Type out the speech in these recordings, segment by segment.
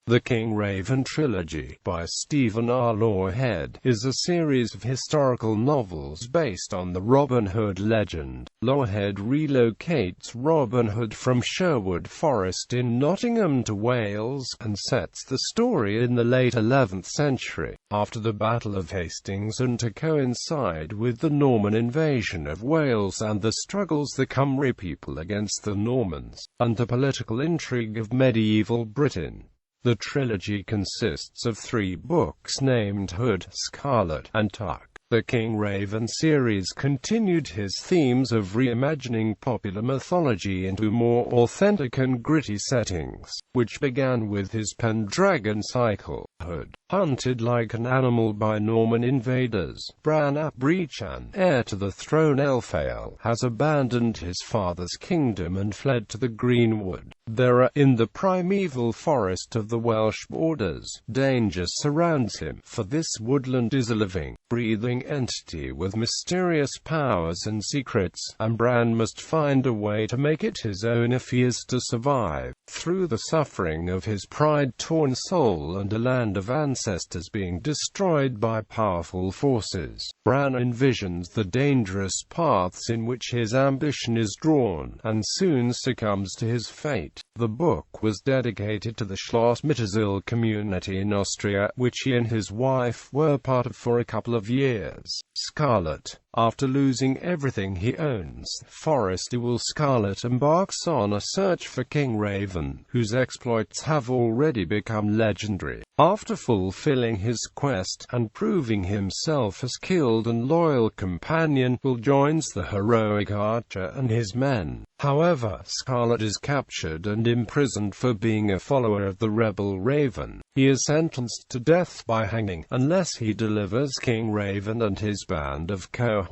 The King Raven Trilogy, by Stephen R.Lawhead, is a series of historical novels based on the Robin Hood legend. Lawhead relocates Robin Hood from Sherwood Forest in Nottingham to Wales, and sets the story in the late 11th century, after the Battle of Hastings, and to coincide with the Norman invasion of Wales and the struggles the Cymry people against the Normans, and the political intrigue of medieval Britain. The trilogy consists of 3 books named Hood, Scarlet, and Tuck. The King Raven series continued his themes of reimagining popular mythology into more authentic and gritty settings, which began with his Pendragon cycle. Hood, hunted like an animal by Norman invaders, Bran ap Brechan, heir to the throne Elfale, has abandoned his father's kingdom and fled to the Greenwood. There are, in the primeval forest of the Welsh borders, danger surrounds him, for this woodland is a living, breathing entity with mysterious powers and secrets, and Bran must find a way to make it his own if he is to survive. Through the suffering of his pride-torn soul and a land of ancestors being destroyed by powerful forces, Bran envisions the dangerous paths in which his ambition is drawn, and soon succumbs to his fate. The book was dedicated to the Schloss Mittersill community in Austria, which he and his wife were part of for a couple of years. Scarlet. After losing everything he owns, Forest Eagle Scarlet embarks on a search for King Raven, whose exploits have already become legendary. After fulfilling his quest, and proving himself a skilled and loyal companion, Will joins the heroic archer and his men. However, Scarlet is captured and imprisoned for being a follower of the rebel Raven. He is sentenced to death by hanging, unless he delivers King Raven and his band of cohorts.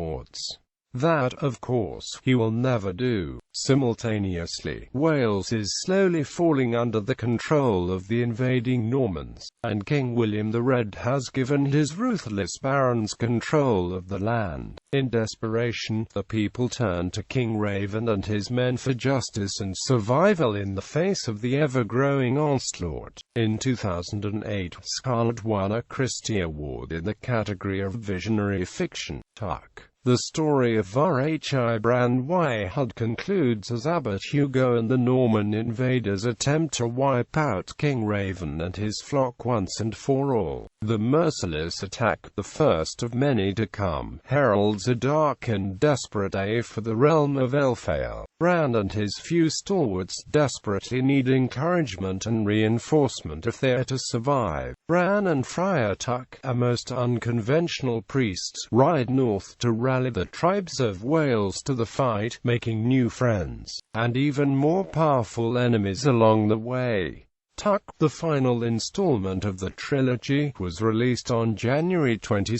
That, of course, he will never do. Simultaneously, Wales is slowly falling under the control of the invading Normans, and King William the Red has given his ruthless barons control of the land. In desperation, the people turn to King Raven and his men for justice and survival in the face of the ever-growing onslaught. In 2008, Scarlet won a Christie Award in the category of visionary fiction. Tuck. The story of R.H.I. Bran Hood concludes as Abbot Hugo and the Norman invaders attempt to wipe out King Raven and his flock once and for all. The merciless attack, the first of many to come, heralds a dark and desperate day for the realm of Elfale. Bran and his few stalwarts desperately need encouragement and reinforcement if they are to survive. Bran and Friar Tuck, a most unconventional priests, ride north to rally the tribes of Wales to the fight, making new friends, and even more powerful enemies along the way. Tuck, the final installment of the trilogy, was released on January 22,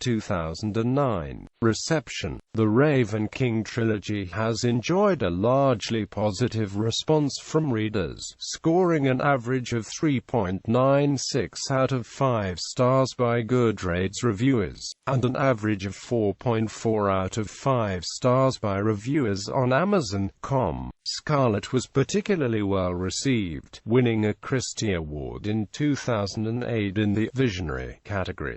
2009. Reception. The Raven King trilogy has enjoyed a largely positive response from readers, scoring an average of 3.96 out of 5 stars by Goodreads reviewers, and an average of 4.4 out of 5 stars by reviewers on Amazon.com. Scarlet was particularly well received, winning a Christie Award in 2008 in the Visionary category.